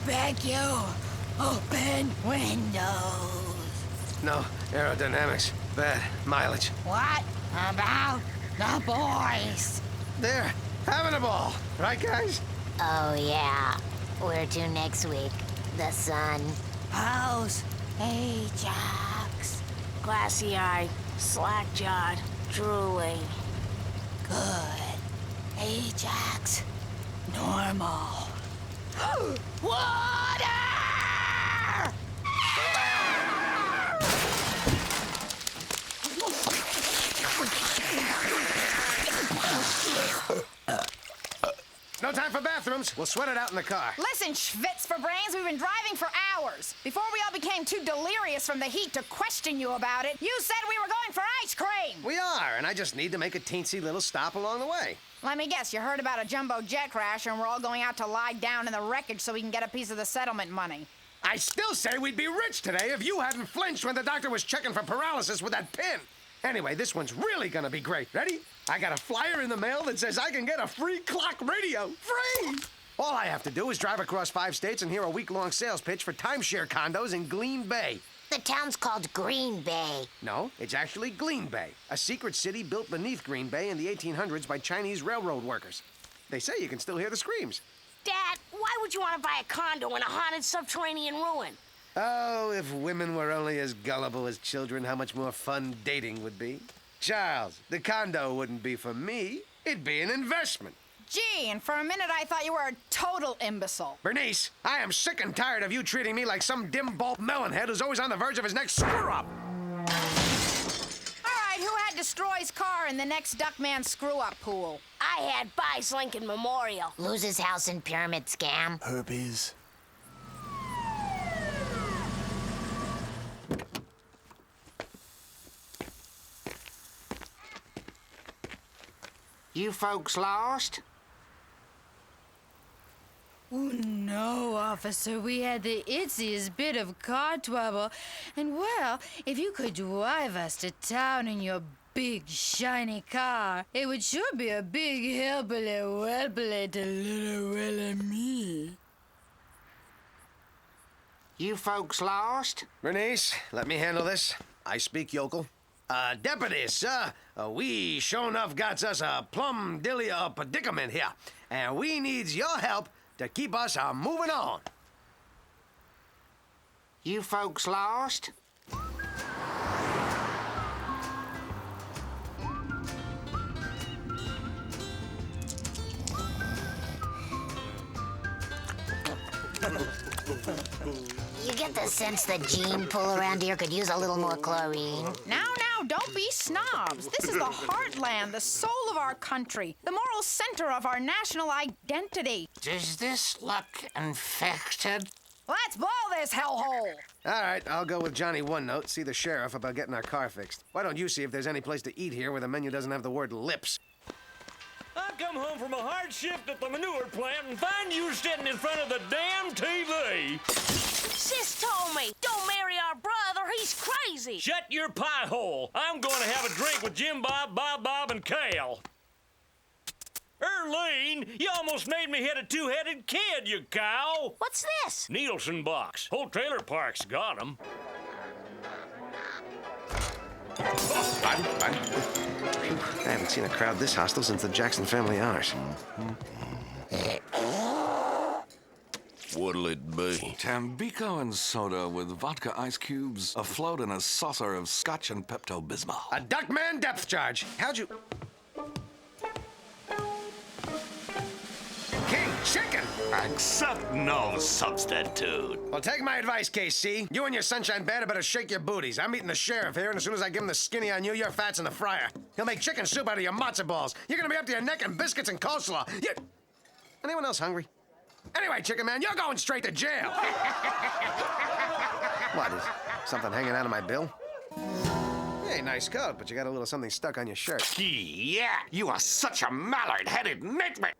back you. Open windows. No, aerodynamics. Bad. Mileage. What about the boys? They're having a ball. Right, guys? Oh, yeah. Where to next week? The sun. How's Ajax? Glassy-eyed, slack-jawed, drooling. Good. Ajax. Normal. Water! No time for bathrooms. We'll sweat it out in the car. Listen, Schwitz for brains, we've been driving for hours. Before we all became too delirious from the heat to question you about it, you said we were going for ice cream. We are, and I just need to make a teensy little stop along the way. Let me guess, you heard about a jumbo jet crash and we're all going out to lie down in the wreckage so we can get a piece of the settlement money. I still say we'd be rich today if you hadn't flinched when the doctor was checking for paralysis with that pin. Anyway, this one's really gonna be great. Ready? I got a flyer in the mail that says I can get a free clock radio. Free! All I have to do is drive across 5 states and hear a week-long sales pitch for timeshare condos in Green Bay. The town's called Green Bay. No, it's actually Glean Bay, a secret city built beneath Green Bay in the 1800s by Chinese railroad workers. They say you can still hear the screams. Dad, why would you want to buy a condo in a haunted subterranean ruin? Oh, if women were only as gullible as children, how much more fun dating would be. Charles, the condo wouldn't be for me. It'd be an investment. Gee, and for a minute I thought you were a total imbecile. Bernice, I am sick and tired of you treating me like some dim-bulb melonhead who's always on the verge of his next screw-up. All right, who had destroys car in the next Duckman screw-up pool? I had buys Lincoln Memorial. Loses house in pyramid scam. Herpes. You folks lost? Oh, no, officer. We had the itziest bit of car trouble. And, well, if you could drive us to town in your big, shiny car, it would sure be a big helpily welpily to little Willie me. You folks lost? Bernice, let me handle this. I speak yokel. Deputy, sir, we sure enough got us a plum dilly predicament here, and we needs your help to keep us moving on. You folks lost? You get the sense that gene pool around here could use a little more chlorine. Now, don't be snobs. This is the heartland, the soul of our country, the moral center of our national identity. Does this look infected? Let's blow this hellhole. All right, I'll go with Johnny One Note, see the sheriff about getting our car fixed. Why don't you see if there's any place to eat here where the menu doesn't have the word lips? I come home from a hard shift at the manure plant and find you sitting in front of the damn TV. Sis told me, don't marry our brother, he's crazy. Shut your pie hole. I'm going to have a drink with Jim Bob, Bob, and Cal. Erlene, you almost made me hit a two-headed kid, you cow. What's this? Nielsen box. Whole trailer park's got 'em. I haven't seen a crowd this hostile since the Jackson Family Honors. What'll it be? Tambico and soda with vodka ice cubes afloat in a saucer of scotch and Pepto-Bismol. A Duckman depth charge. How'd you... King Chicken! Accept no substitute. Well, take my advice, KC. You and your sunshine band better shake your booties. I'm meeting the sheriff here, and as soon as I give him the skinny on you, your fat's in the fryer. He'll make chicken soup out of your matzo balls. You're gonna be up to your neck in biscuits and coleslaw. Anyone else hungry? Anyway, Chicken Man, you're going straight to jail. What, is something hanging out of my bill? Hey, nice coat, but you got a little something stuck on your shirt. Yeah, you are such a mallard-headed nitwit.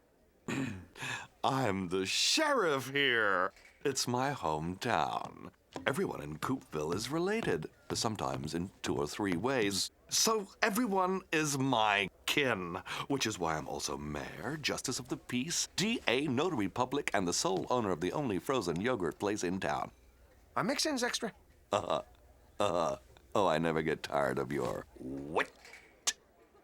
I'm the sheriff here. It's my hometown. Everyone in Coopville is related, sometimes in 2 or 3 ways. So everyone is my kin, which is why I'm also mayor, justice of the peace, DA, notary public, and the sole owner of the only frozen yogurt place in town. Are mix-ins extra? Oh, I never get tired of your wit.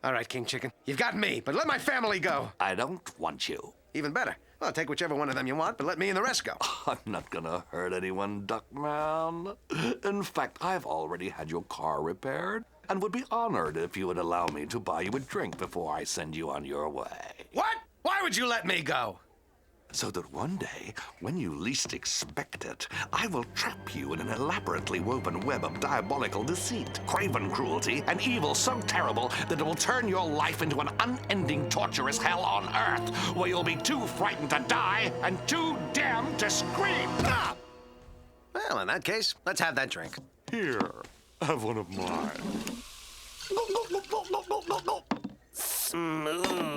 All right, King Chicken. You've got me, but let my family go. I don't want you. Even better. Well, take whichever one of them you want, but let me and the rest go. I'm not gonna hurt anyone, Duckman. In fact, I've already had your car repaired and would be honored if you would allow me to buy you a drink before I send you on your way. What? Why would you let me go? So that one day, when you least expect it, I will trap you in an elaborately woven web of diabolical deceit, craven cruelty, and evil so terrible that it will turn your life into an unending torturous hell on Earth, where you'll be too frightened to die and too damned to scream. Ah! Well, in that case, let's have that drink. Here, have one of mine. Smooth.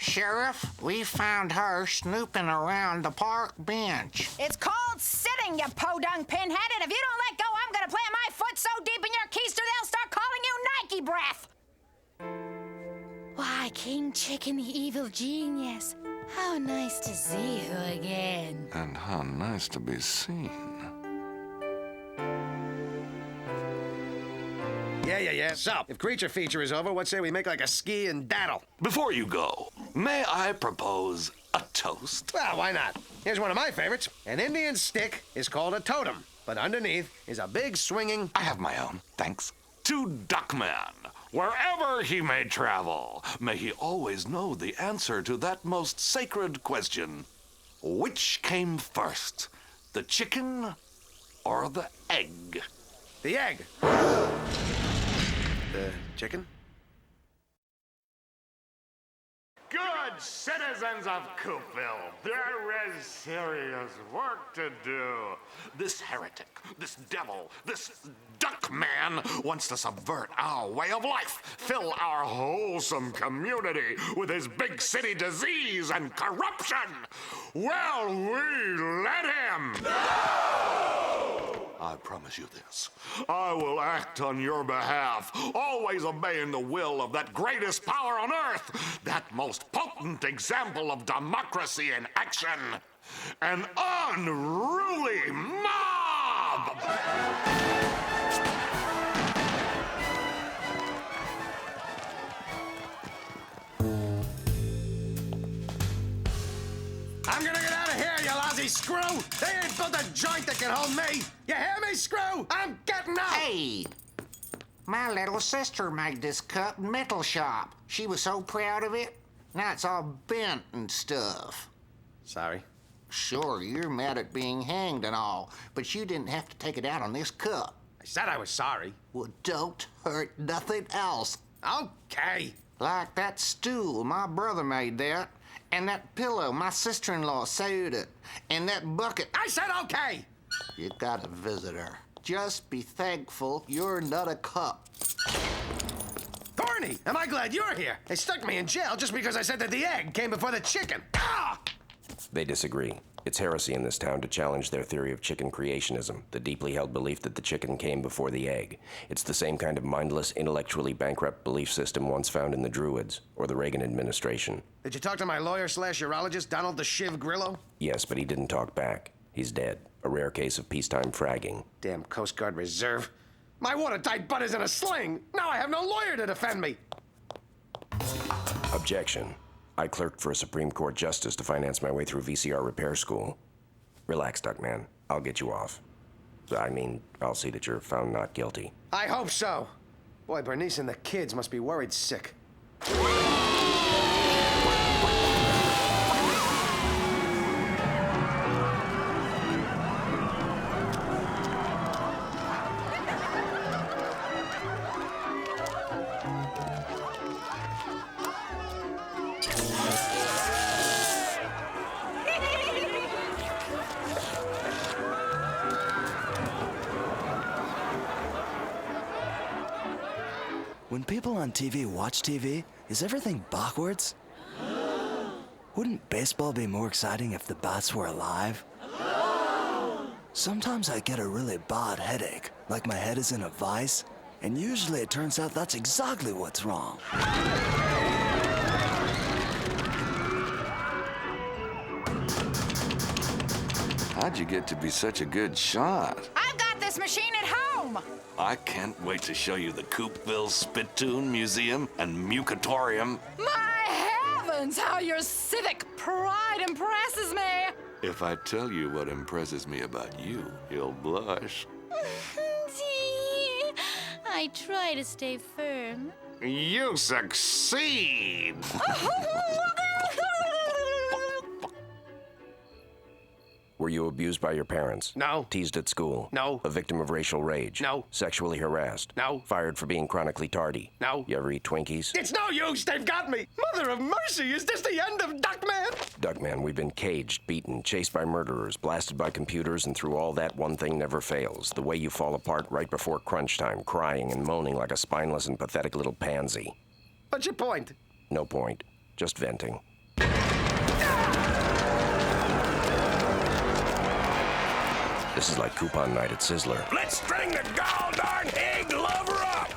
Sheriff, we found her snooping around the park bench. It's called sitting, you podunk pinhead, and if you don't let go, I'm gonna plant my foot so deep in your keister they'll start calling you Nike breath. Why, King Chicken, the evil genius. How nice to see you again. And how nice to be seen. Yeah. So, if Creature Feature is over, what say we make like a ski and daddle? Before you go, may I propose a toast? Well, why not? Here's one of my favorites. An Indian stick is called a totem, but underneath is a big swinging... I have my own, thanks. To Duckman, wherever he may travel, may he always know the answer to that most sacred question. Which came first, the chicken or the egg? The egg. The chicken? Good citizens of Coopville, there is serious work to do. This heretic, this devil, this Duckman wants to subvert our way of life, Fill our wholesome community with his big city disease and corruption. Well, we let him. I promise you this. I will act on your behalf, always obeying the will of that greatest power on earth, that most potent example of democracy in action, an unruly mob! I'm gonna get out of here, you lousy screw! They ain't built a joint that can hold me! You hear me, screw? I'm getting out! Hey, my little sister made this cup in metal shop. She was so proud of it. Now it's all bent and stuff. Sorry. Sure, you're mad at being hanged and all, but you didn't have to take it out on this cup. I said I was sorry. Well, don't hurt nothing else. Okay. Like that stool, my brother made that. And that pillow, my sister-in-law sewed it. And that bucket. I said okay! You got a visitor. Just be thankful you're not a cop. Barney, am I glad you're here? They stuck me in jail just because I said that the egg came before the chicken. Ah! They disagree. It's heresy in this town to challenge their theory of chicken creationism, the deeply held belief that the chicken came before the egg. It's the same kind of mindless, intellectually bankrupt belief system once found in the Druids or the Reagan administration. Did you talk to my lawyer/urologist, Donald the Shiv Grillo? Yes, but he didn't talk back. He's dead. A rare case of peacetime fragging. Damn Coast Guard Reserve. My watertight butt is in a sling. Now I have no lawyer to defend me. Objection. I clerked for a Supreme Court justice to finance my way through VCR repair school. Relax, Duckman. I'll get you off. I mean, I'll see that you're found not guilty. I hope so. Boy, Bernice and the kids must be worried sick. When people on TV watch TV, is everything backwards? Wouldn't baseball be more exciting if the bats were alive? Sometimes I get a really bad headache, like my head is in a vice, and usually it turns out that's exactly what's wrong. How'd you get to be such a good shot? I've got this machine at home. I can't wait to show you the Coopville Spittoon Museum and Mucatorium. My heavens, how your civic pride impresses me. If I tell you what impresses me about you, you'll blush. I try to stay firm. You succeed! Were you abused by your parents? No. Teased at school? No. A victim of racial rage? No. Sexually harassed? No. Fired for being chronically tardy? No. You ever eat Twinkies? It's no use, they've got me! Mother of mercy, is this the end of Duckman? Duckman, we've been caged, beaten, chased by murderers, blasted by computers, and through all that, one thing never fails. The way you fall apart right before crunch time, crying and moaning like a spineless and pathetic little pansy. What's your point? No point. Just venting. This is like coupon night at Sizzler. Let's string the gall-darn egg lover up!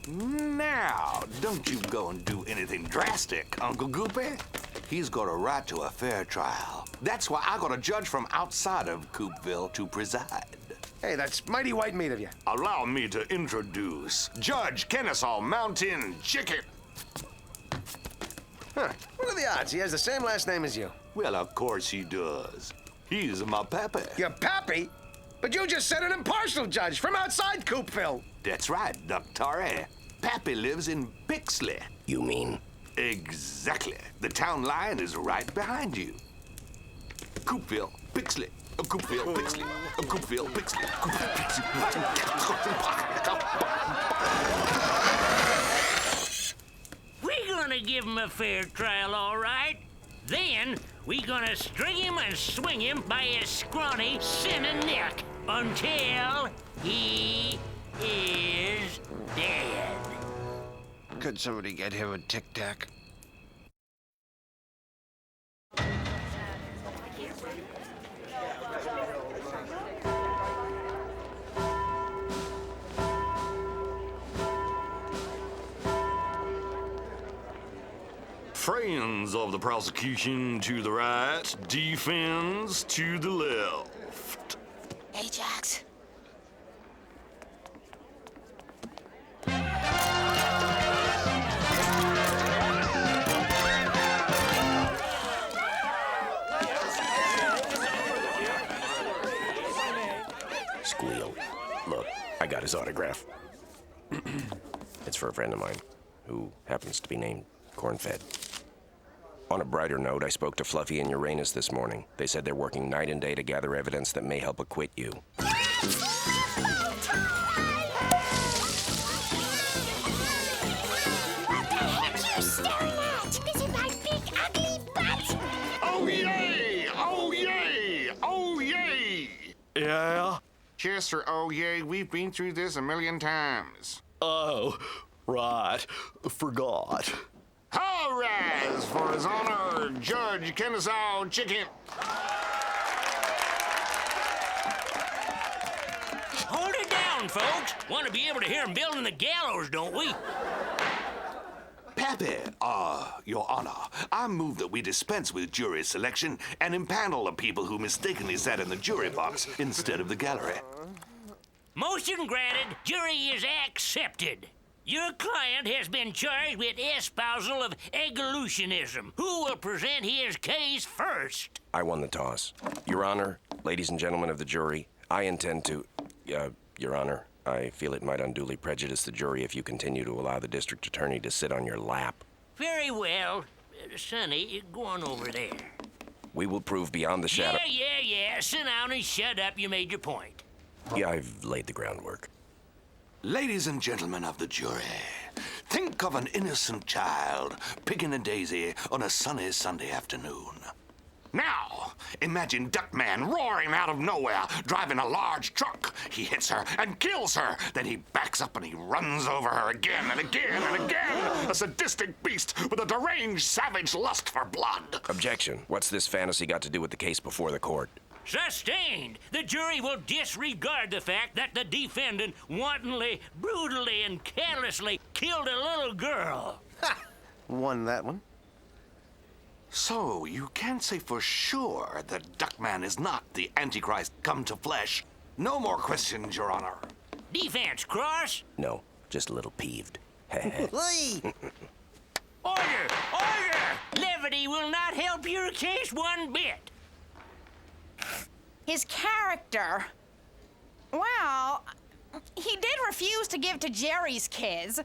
Now, don't you go and do anything drastic, Uncle Goopy. He's got a right to a fair trial. That's why I got a judge from outside of Coopville to preside. Hey, that's mighty white meat of you. Allow me to introduce Judge Kennesaw Mountain Chicken. Huh. What are the odds? He has the same last name as you. Well, of course he does. He's my pappy. Your pappy? But you just said an impartial judge from outside Coopville. That's right, Doctor. Pappy lives in Bixley. You mean? Exactly. The town line is right behind you. Coopville, Bixley. Coopville, Bixley. Coopville, Bixley. We're gonna give him a fair trial, all right. Then we gonna string him and swing him by his scrawny, sinning neck until he is dead. Could somebody get him a Tic Tac? Friends of the prosecution to the right, defense to the left. Hey, Jax. Squeal. Look, I got his autograph. It's for a friend of mine, who happens to be named Cornfed. On a brighter note, I spoke to Fluffy and Uranus this morning. They said they're working night and day to gather evidence that may help acquit you. What the heck you staring at? This is my big ugly butt. Oh yay! Oh yay! Oh yay! Yeah? Chester, oh yay, we've been through this a million times. Oh, right. Forgot. Hurrahs for His Honor, Judge Kennesaw Chicken. Hold it down, folks. Want to be able to hear him building the gallows, don't we? Pappy, Your Honor, I move that we dispense with jury selection and impanel the people who mistakenly sat in the jury box instead of the gallery. Motion granted. Jury is accepted. Your client has been charged with espousal of evolutionism. Who will present his case first? I won the toss. Your Honor, ladies and gentlemen of the jury, I intend to... Your Honor, I feel it might unduly prejudice the jury if you continue to allow the district attorney to sit on your lap. Very well. Sonny, go on over there. We will prove beyond the shadow... Yeah. Sit down and shut up. You made your point. Yeah, I've laid the groundwork. Ladies and gentlemen of the jury, think of an innocent child picking a daisy on a sunny Sunday afternoon. Now, imagine Duckman roaring out of nowhere, driving a large truck. He hits her and kills her. Then he backs up and he runs over her again and again and again. A sadistic beast with a deranged, savage lust for blood. Objection. What's this fantasy got to do with the case before the court? Sustained. The jury will disregard the fact that the defendant wantonly, brutally, and carelessly killed a little girl. Ha! Won that one. So, you can't say for sure that Duckman is not the Antichrist come to flesh. No more questions, Your Honor. Defense, Cross. No, just a little peeved. Order! Order! Levity will not help your case one bit. His character, well, he did refuse to give to Jerry's kids.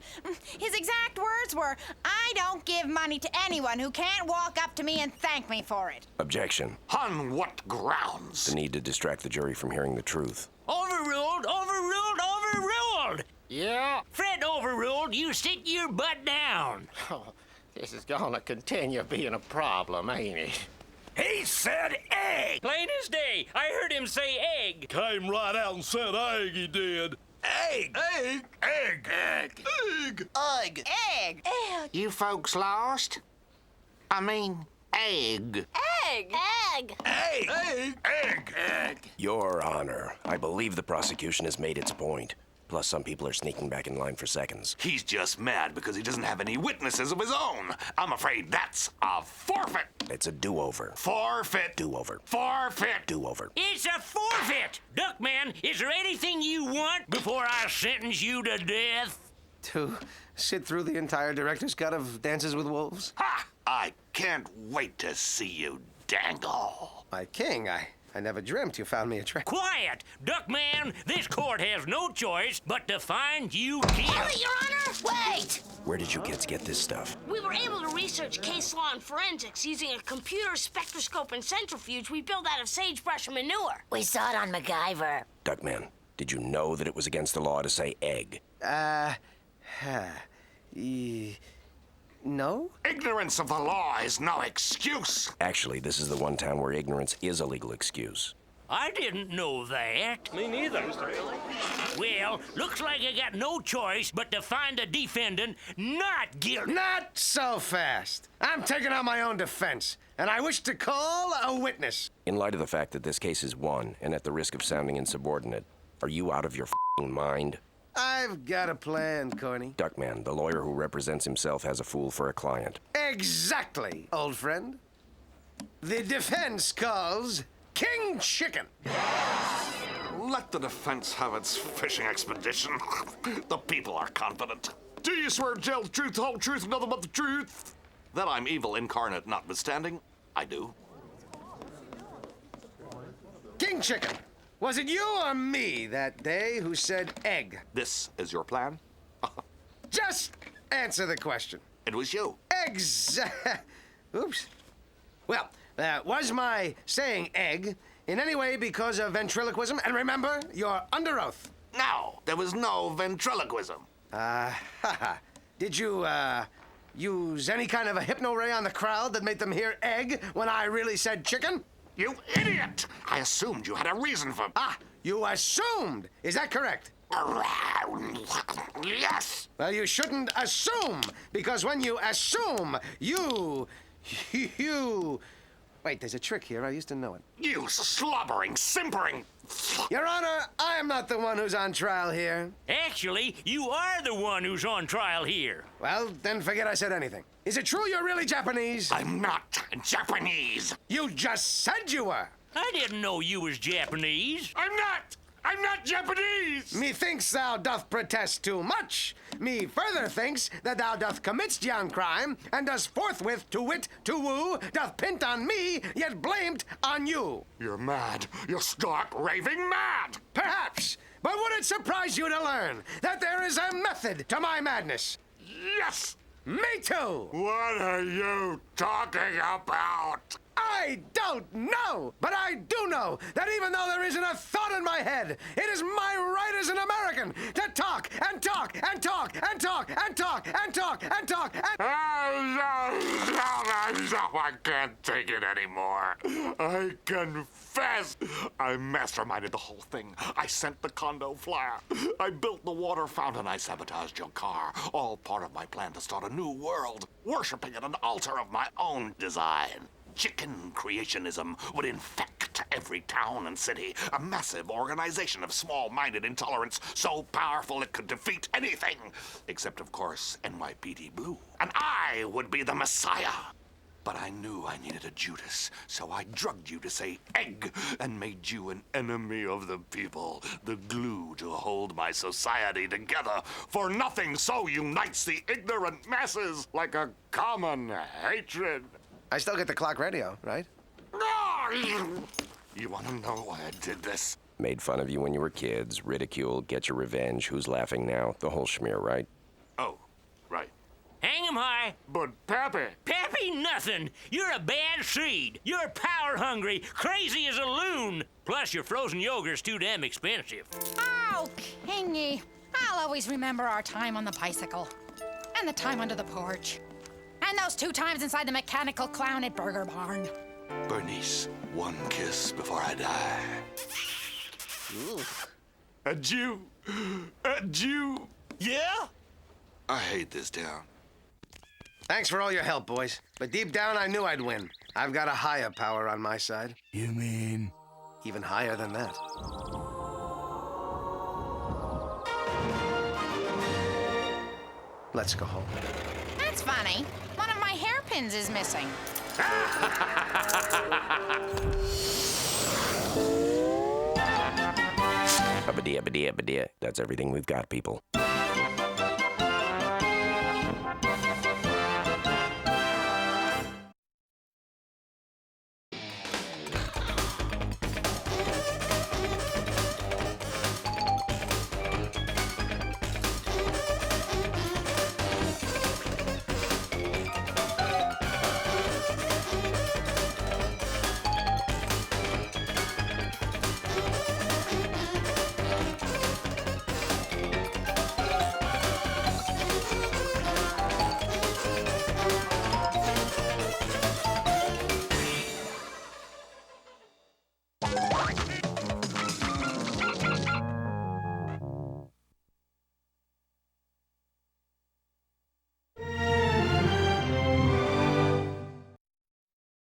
His exact words were, "I don't give money to anyone who can't walk up to me and thank me for it." Objection. On what grounds? The need to distract the jury from hearing the truth. Overruled! Overruled! Overruled! Yeah? Fred overruled. You sit your butt down. Oh, this is gonna continue being a problem, ain't it? He said egg! Plain as day. I heard him say egg. Came right out and said egg, he did. Egg! Egg! Egg! Egg! Egg! Egg! Egg! You folks lost? I mean, egg. Egg! Egg! Egg! Egg! Egg! Your Honor, I believe the prosecution has made its point. Plus, some people are sneaking back in line for seconds. He's just mad because he doesn't have any witnesses of his own. I'm afraid that's a forfeit. It's a do-over. Forfeit. Do-over. Forfeit. Do-over. It's a forfeit! Duckman, is there anything you want before I sentence you to death? To sit through the entire director's cut of Dances with Wolves? Ha! I can't wait to see you dangle. My king, I never dreamt you found me attractive. Quiet! Duckman, this court has no choice but to find you guilty. Ellie, Your Honor! Wait! Where did you kids get this stuff? We were able to research case law and forensics using a computer spectroscope and centrifuge we built out of sagebrush and manure. We saw it on MacGyver. Duckman, did you know that it was against the law to say egg? No? Ignorance of the law is no excuse. Actually, this is the one town where ignorance is a legal excuse. I didn't know that. Me neither. Well, looks like I got no choice but to find the defendant not guilty. Not so fast. I'm taking out my own defense, and I wish to call a witness. In light of the fact that this case is won, and at the risk of sounding insubordinate, are you out of your f***ing mind? I've got a plan, Corny. Duckman, the lawyer who represents himself, has a fool for a client. Exactly, old friend. The defense calls King Chicken. Let the defense have its fishing expedition. The people are confident. Do you swear to tell the truth, the whole truth, and nothing but the truth? That I'm evil incarnate notwithstanding, I do. King Chicken, was it you or me that day who said egg? This is your plan? Just answer the question. It was you. Oops. Well, was my saying egg in any way because of ventriloquism? And remember, you're under oath. No, there was no ventriloquism. Did you, use any kind of a hypno-ray on the crowd that made them hear egg when I really said chicken? You idiot! I assumed you had a reason for... You assumed! Is that correct? Yes! Well, you shouldn't assume, because when you assume, you... Wait, there's a trick here. I used to know it. You slobbering, simpering... Your Honor, I am not the one who's on trial here. Actually, you are the one who's on trial here. Well, then forget I said anything. Is it true you're really Japanese? I'm not Japanese. You just said you were. I didn't know you was Japanese. I'm not Japanese! Methinks thou doth protest too much. Me further thinks that thou doth commit yon crime, and does forthwith to wit, to woo, doth pint on me, yet blamed on you. You're mad. You're stark raving mad. Perhaps, but would it surprise you to learn that there is a method to my madness? Yes! Me too! What are you talking about? I don't know, but I do know that even though there isn't a thought in my head, it is my right as an American to talk and talk and talk and talk and talk and talk and talk and... I can't take it anymore. I confess. I masterminded the whole thing. I sent the condo flyer. I built the water fountain. I sabotaged your car. All part of my plan to start a new world, worshipping at an altar of my own design. Chicken creationism would infect every every town and city. A massive organization of small-minded intolerance so powerful it could defeat anything. Except, of course, NYPD Blue. And I would be the Messiah. But I knew I needed a Judas, so I drugged you to say egg and made you an enemy of the people, the glue to hold my society together. For nothing so unites the ignorant masses like a common hatred. I still get the clock radio, right? You want to know why I did this? Made fun of you when you were kids, ridiculed, get your revenge, who's laughing now, the whole schmear, right? Oh, right. Hang 'em high. But Pappy... Pappy nothing. You're a bad seed. You're power hungry, crazy as a loon. Plus, your frozen yogurt's too damn expensive. Oh, Kingy. I'll always remember our time on the bicycle. And the time under the porch. And those 2 times inside the mechanical clown at Burger Barn. Bernice, one kiss before I die. Adieu. Adieu. Yeah? I hate this town. Thanks for all your help, boys. But deep down, I knew I'd win. I've got a higher power on my side. You mean? Even higher than that. Let's go home. That's funny. One of my hairpins is missing. Abba-dee, abba-dee, abba-dee. That's everything we've got, people.